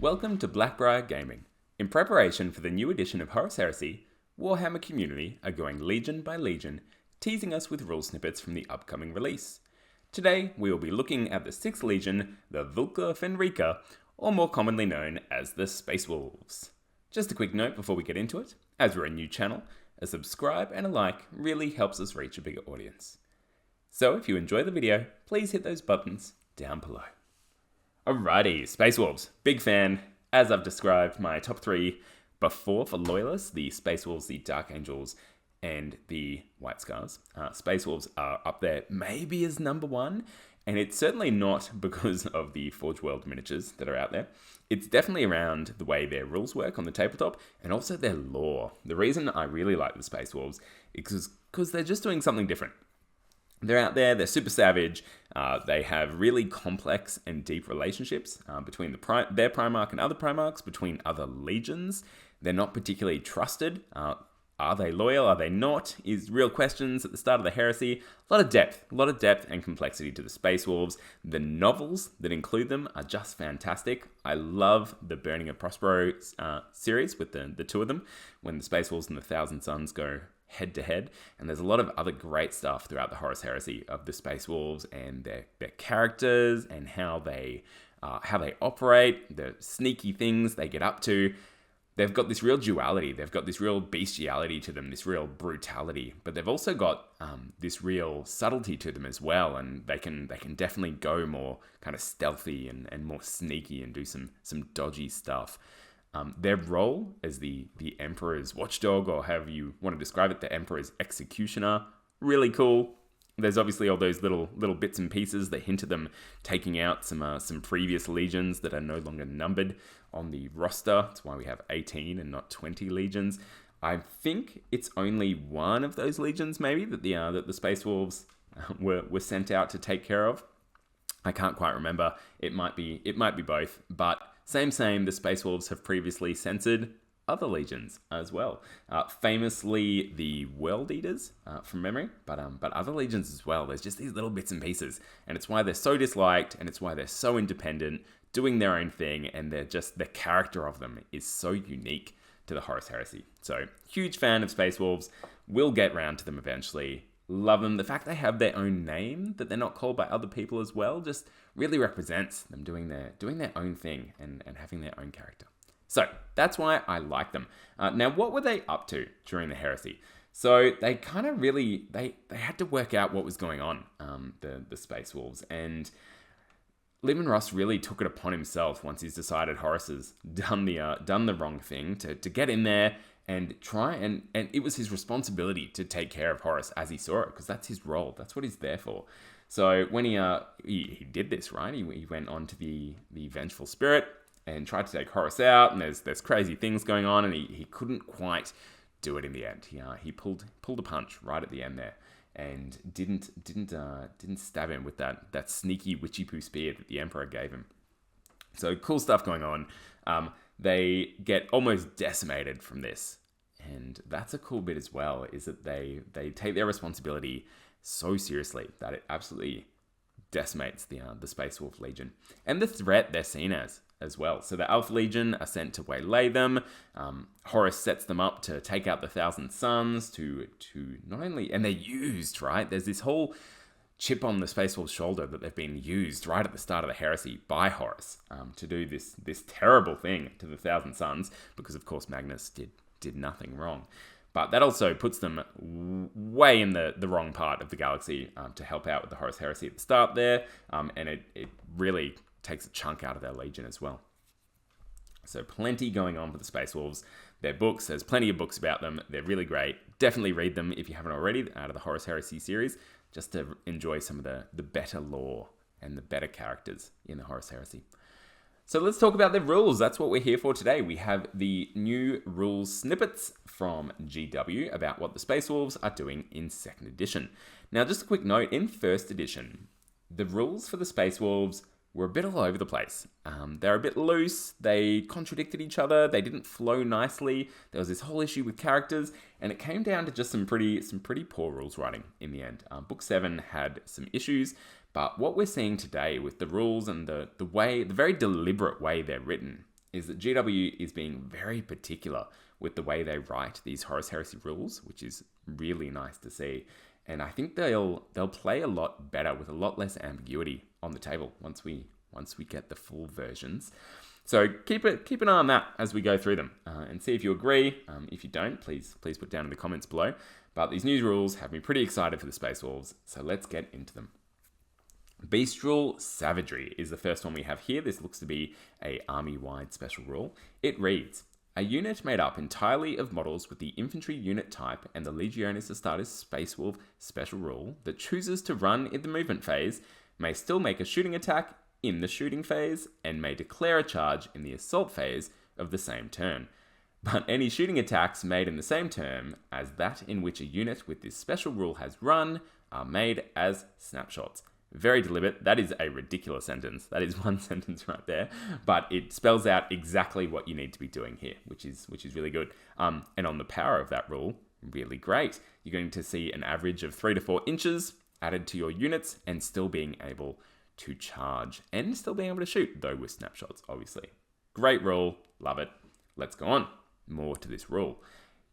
Welcome to Blackbriar Gaming. In preparation for the new edition of Horus Heresy, Warhammer Community are going legion by legion, teasing us with rule snippets from the upcoming release. Today, we will be looking at the 6th Legion, the Vlka Fenryka, or more commonly known as the Space Wolves. Just a quick note before we get into it, as we're a new channel, a subscribe and a like really helps us reach a bigger audience. So if you enjoy the video, please hit those buttons down below. Alrighty, Space Wolves, big fan. As I've described my top 3 before for Loyalists, the Space Wolves, the Dark Angels, and the White Scars. Space Wolves are up there maybe as number 1, and it's certainly not because of the Forge World miniatures that are out there. It's definitely around the way their rules work on the tabletop, and also their lore. The reason I really like the Space Wolves is because they're just doing something different. They're out there, they're super savage, they have really complex and deep relationships between their Primarch and other Primarchs, between other legions. They're not particularly trusted. Are they loyal? Are they not? Is real questions at the start of the Heresy. A lot of depth and complexity to the Space Wolves. The novels that include them are just fantastic. I love the Burning of Prospero series with the two of them, when the Space Wolves and the Thousand Suns go head to head, and there's a lot of other great stuff throughout the Horus Heresy of the Space Wolves and their characters and how they operate, the sneaky things they get up to. They've got this real duality, they've got this real bestiality to them, this real brutality, but they've also got this real subtlety to them as well, and they can definitely go more kind of stealthy and more sneaky and do some dodgy stuff. Their role as the Emperor's watchdog, or however you want to describe it, the Emperor's executioner, really cool. There's obviously all those little bits and pieces that hint at them taking out some previous legions that are no longer numbered on the roster. That's why we have 18 and not 20 legions. I think it's only one of those legions maybe that the Space Wolves were sent out to take care of. I can't quite remember. It might be both, but same, the Space Wolves have previously censored other legions as well. Famously, the World Eaters from memory, but other legions as well. There's just these little bits and pieces, and it's why they're so disliked, and it's why they're so independent, doing their own thing, and the character of them is so unique to the Horus Heresy. So, huge fan of Space Wolves. We'll get round to them eventually. Love them. The fact they have their own name, that they're not called by other people as well, just really represents them doing their own thing and having their own character. So that's why I like them. Now, what were they up to during the Heresy? So they kind of really, they had to work out what was going on, the Space Wolves, and Lehman Ross really took it upon himself once he's decided Horus has done the wrong thing to get in there and try and it was his responsibility to take care of Horus as he saw it, because that's his role. That's what he's there for. So when he did this, right, he went on to the Vengeful Spirit and tried to take Horus out, and there's crazy things going on, and he couldn't quite do it in the end. He pulled a punch right at the end there, and didn't stab him with that sneaky witchy poo spear that the Emperor gave him. So cool stuff going on. They get almost decimated from this, and that's a cool bit as well, is that they take their responsibility so seriously that it absolutely decimates the Space Wolf Legion and the threat they're seen as well. So the Alpha Legion are sent to waylay them. Horus sets them up to take out the Thousand Suns to not only, and they're used, right? There's this whole chip on the Space Wolf's shoulder that they've been used right at the start of the Heresy by Horus to do this terrible thing to the Thousand Suns, because of course Magnus did nothing wrong. But that also puts them way in the wrong part of the galaxy to help out with the Horus Heresy at the start there, and it really takes a chunk out of their legion as well. So plenty going on with the Space Wolves. Their books, there's plenty of books about them. They're really great. Definitely read them if you haven't already, out of the Horus Heresy series, just to enjoy some of the better lore and the better characters in the Horus Heresy. So let's talk about the rules. That's what we're here for today. We have the new rules snippets from GW about what the Space Wolves are doing in 2nd edition. Now, just a quick note, in 1st edition, the rules for the Space Wolves were a bit all over the place. They're a bit loose, they contradicted each other, they didn't flow nicely, there was this whole issue with characters, and it came down to just some pretty poor rules writing in the end. Book 7 had some issues, but what we're seeing today with the rules and the very deliberate way they're written is that GW is being very particular with the way they write these Horus Heresy rules, which is really nice to see. And I think they'll play a lot better with a lot less ambiguity on the table once we get the full versions. So keep an eye on that as we go through them and see if you agree. If you don't, please put down in the comments below. But these new rules have me pretty excited for the Space Wolves, so let's get into them. Bestial Savagery is the first one we have here. This looks to be a army-wide special rule. It reads, a unit made up entirely of models with the infantry unit type and the Legionis Astartes Space Wolf special rule that chooses to run in the movement phase may still make a shooting attack in the shooting phase and may declare a charge in the assault phase of the same turn. But any shooting attacks made in the same turn as that in which a unit with this special rule has run are made as snapshots. Very deliberate. That is a ridiculous sentence. That is one sentence right there, but it spells out exactly what you need to be doing here, which is really good. And on the power of that rule, really great. You're going to see an average of 3 to 4 inches added to your units and still being able to charge and still being able to shoot, though with snapshots, obviously. Great rule. Love it. Let's go on. More to this rule.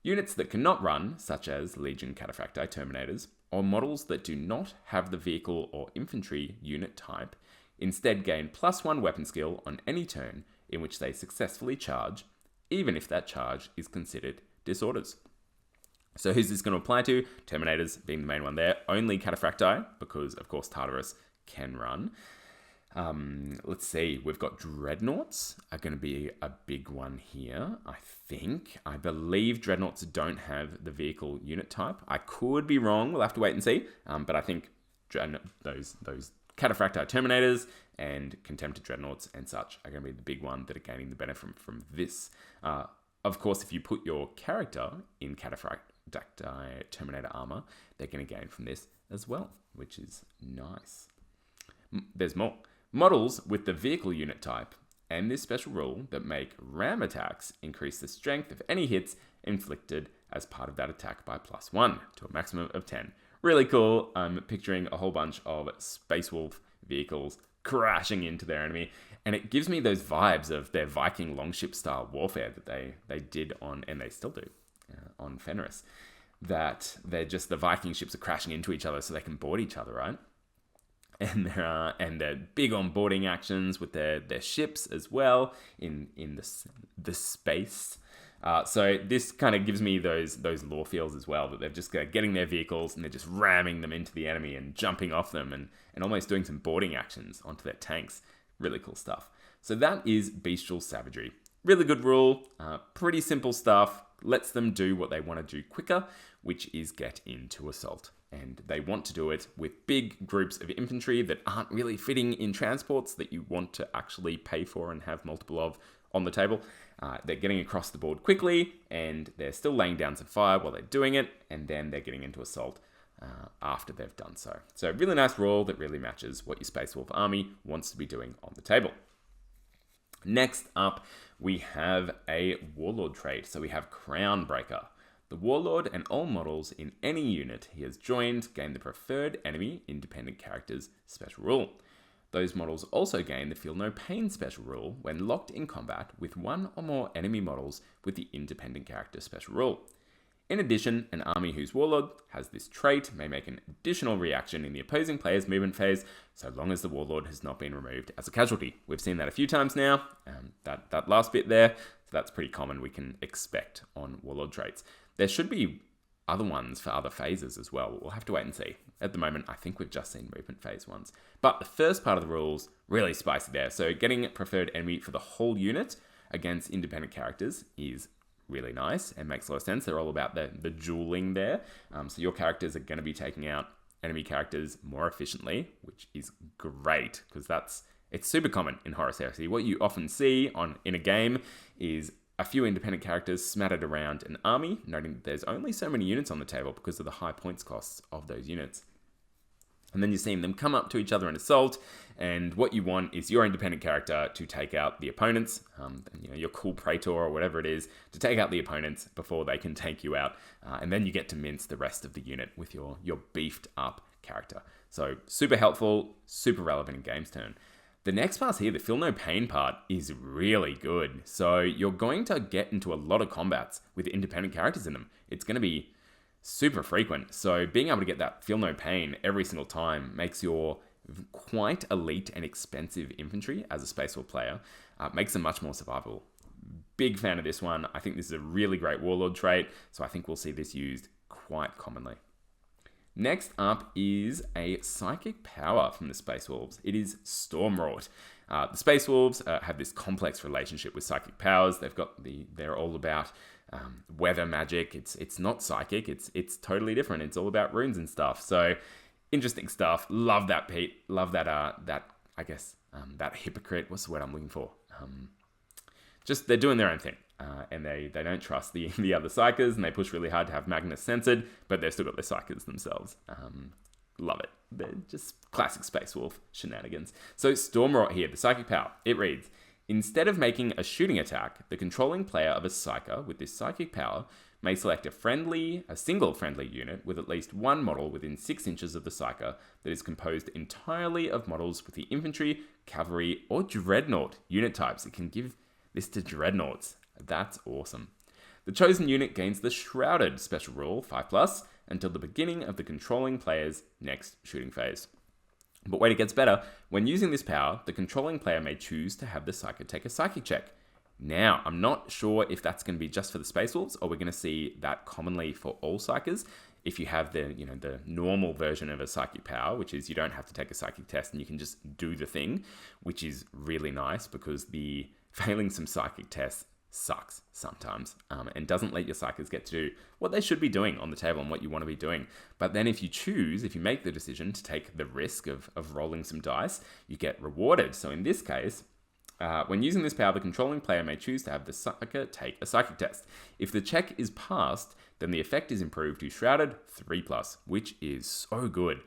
Units that cannot run, such as Legion Cataphracti Terminators, or models that do not have the vehicle or infantry unit type, instead gain +1 weapon skill on any turn in which they successfully charge, even if that charge is considered disorders. So who's this going to apply to? Terminators being the main one there. Only Cataphracti, because of course Tartarus can run. Let's see, we've got Dreadnoughts are going to be a big one here, I believe Dreadnoughts don't have the vehicle unit type. I could be wrong, we'll have to wait and see, but I think those Cataphracti Terminators and Contempted Dreadnoughts and such are going to be the big one that are gaining the benefit from this. Of course, if you put your character in Cataphracti Terminator armor, they're going to gain from this as well, which is nice. There's more. Models with the vehicle unit type and this special rule that make ram attacks increase the strength of any hits inflicted as part of that attack by +1 to a maximum of 10. Really cool. I'm picturing a whole bunch of Space Wolf vehicles crashing into their enemy, and it gives me those vibes of their Viking longship style warfare that they did on, and they still do, on Fenris. That they're just, the Viking ships are crashing into each other so they can board each other, right? And they're big on boarding actions with their ships as well in the space. So this kind of gives me those lore feels as well, that they're just getting their vehicles and they're just ramming them into the enemy and jumping off them and almost doing some boarding actions onto their tanks. Really cool stuff. So that is Bestial Savagery. Really good rule, pretty simple stuff, lets them do what they want to do quicker, which is get into assault. And they want to do it with big groups of infantry that aren't really fitting in transports that you want to actually pay for and have multiple of on the table. They're getting across the board quickly, and they're still laying down some fire while they're doing it, and then they're getting into assault after they've done so. So really nice rule that really matches what your Space Wolf army wants to be doing on the table. Next up, we have a warlord trait. So we have Crown Breaker. The warlord and all models in any unit he has joined gain the preferred enemy independent character's special rule. Those models also gain the Feel No Pain special rule when locked in combat with one or more enemy models with the independent character special rule. In addition, an army whose warlord has this trait may make an additional reaction in the opposing player's movement phase, so long as the warlord has not been removed as a casualty. We've seen that a few times now, that last bit there, so that's pretty common we can expect on warlord traits. There should be other ones for other phases as well. We'll have to wait and see. At the moment, I think we've just seen movement phase ones. But the first part of the rules, really spicy there. So getting preferred enemy for the whole unit against independent characters is really nice and makes a lot of sense. They're all about the dueling there. So your characters are going to be taking out enemy characters more efficiently, which is great because it's super common in Horus Heresy. What you often see in a game is a few independent characters smattered around an army, noting that there's only so many units on the table because of the high points costs of those units. And then you're seeing them come up to each other in assault, and what you want is your independent character to take out the opponents, your cool Praetor or whatever it is, to take out the opponents before they can take you out, and then you get to mince the rest of the unit with your beefed up character. So super helpful, super relevant in game's turn. The next part here, the feel no pain part, is really good. So you're going to get into a lot of combats with independent characters in them. It's going to be super frequent. So being able to get that feel no pain every single time makes your quite elite and expensive infantry as a Space Wolf player, makes them much more survivable. Big fan of this one. I think this is a really great warlord trait, so I think we'll see this used quite commonly. Next up is a psychic power from the Space Wolves. It is Storm Wrought. The Space Wolves have this complex relationship with psychic powers. They're all about weather magic. It's not psychic. It's totally different. It's all about runes and stuff. So interesting stuff. Love that, Pete. Love that. That hypocrite. What's the word I'm looking for? Just they're doing their own thing. And they don't trust the other psychers, and they push really hard to have Magnus censored, but they've still got their psychers themselves. Love it. They're just classic Space Wolf shenanigans. So Storm Wrought here, the psychic power, it reads, instead of making a shooting attack, the controlling player of a psyker with this psychic power may select a single friendly unit with at least one model within 6 inches of the psyker that is composed entirely of models with the infantry, cavalry, or dreadnought unit types. It can give this to dreadnoughts. That's awesome. The chosen unit gains the Shrouded special rule, 5+, until the beginning of the controlling player's next shooting phase. But wait, it gets better. When using this power, the controlling player may choose to have the psyker take a psychic check. Now, I'm not sure if that's going to be just for the Space Wolves, or we're going to see that commonly for all psychers. If you have the normal version of a psychic power, which is you don't have to take a psychic test and you can just do the thing, which is really nice because the failing some psychic tests sucks sometimes and doesn't let your psychers get to do what they should be doing on the table and what you want to be doing. But then if you make the decision to take the risk of rolling some dice, you get rewarded. So in this case, when using this power, the controlling player may choose to have the psyker take a psychic test. If the check is passed, then the effect is improved to Shrouded 3+, which is so good.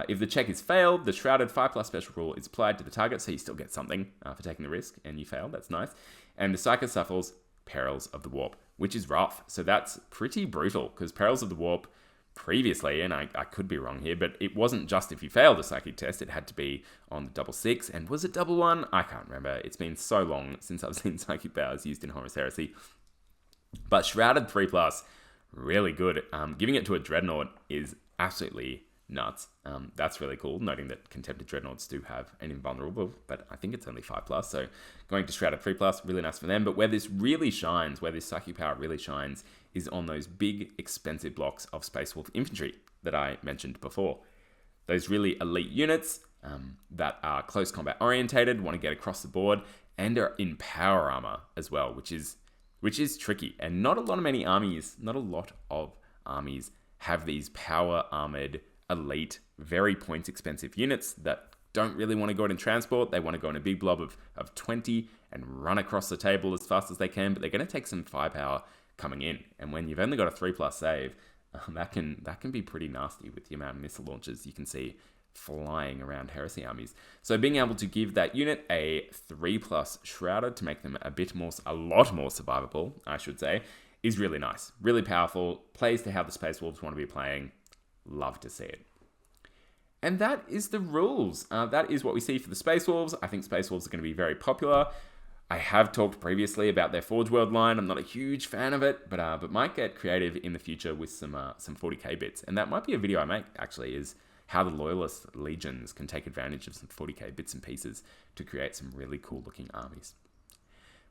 If the check is failed, the Shrouded 5+ special rule is applied to the target, so you still get something for taking the risk, and you failed. That's nice. And the psyker suffers Perils of the Warp, which is rough. So that's pretty brutal, because Perils of the Warp previously, and I could be wrong here, but it wasn't just if you failed a psychic test, it had to be on the 6+, and was it 1+? I can't remember. It's been so long since I've seen psychic powers used in Horus Heresy. But Shrouded 3+, really good. Giving it to a Dreadnought is absolutely nuts. That's really cool, noting that Contempted Dreadnoughts do have an invulnerable, but I think it's only 5+, so going to Shrouded 3+, really nice for them. But where this really shines, where this psychic power really shines, is on those big, expensive blocks of Space Wolf infantry that I mentioned before. Those really elite units that are close combat orientated, want to get across the board, and are in power armor as well, which is tricky. And not a lot of armies have these power armored, elite, very points expensive units that don't really want to go out in transport. They want to go in a big blob of 20 and run across the table as fast as they can, but they're going to take some firepower coming in. And when you've only got a 3+ save, that can be pretty nasty with the amount of missile launchers you can see flying around Heresy armies. So being able to give that unit a 3+ Shrouded to make them a lot more survivable, I should say, is really nice. Really powerful, plays to how the Space Wolves want to be playing. Love to see it. And that is the rules. That is what we see for the Space Wolves. I think Space Wolves are going to be very popular. I have talked previously about their Forge World line. I'm not a huge fan of it, but might get creative in the future with some 40k bits. And that might be a video I make, actually, is how the Loyalist legions can take advantage of some 40k bits and pieces to create some really cool looking armies.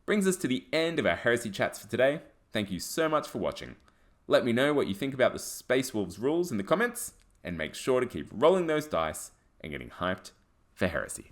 Brings us to the end of our Heresy chats for today. Thank you so much for watching. Let me know what you think about the Space Wolves rules in the comments, and make sure to keep rolling those dice and getting hyped for Heresy.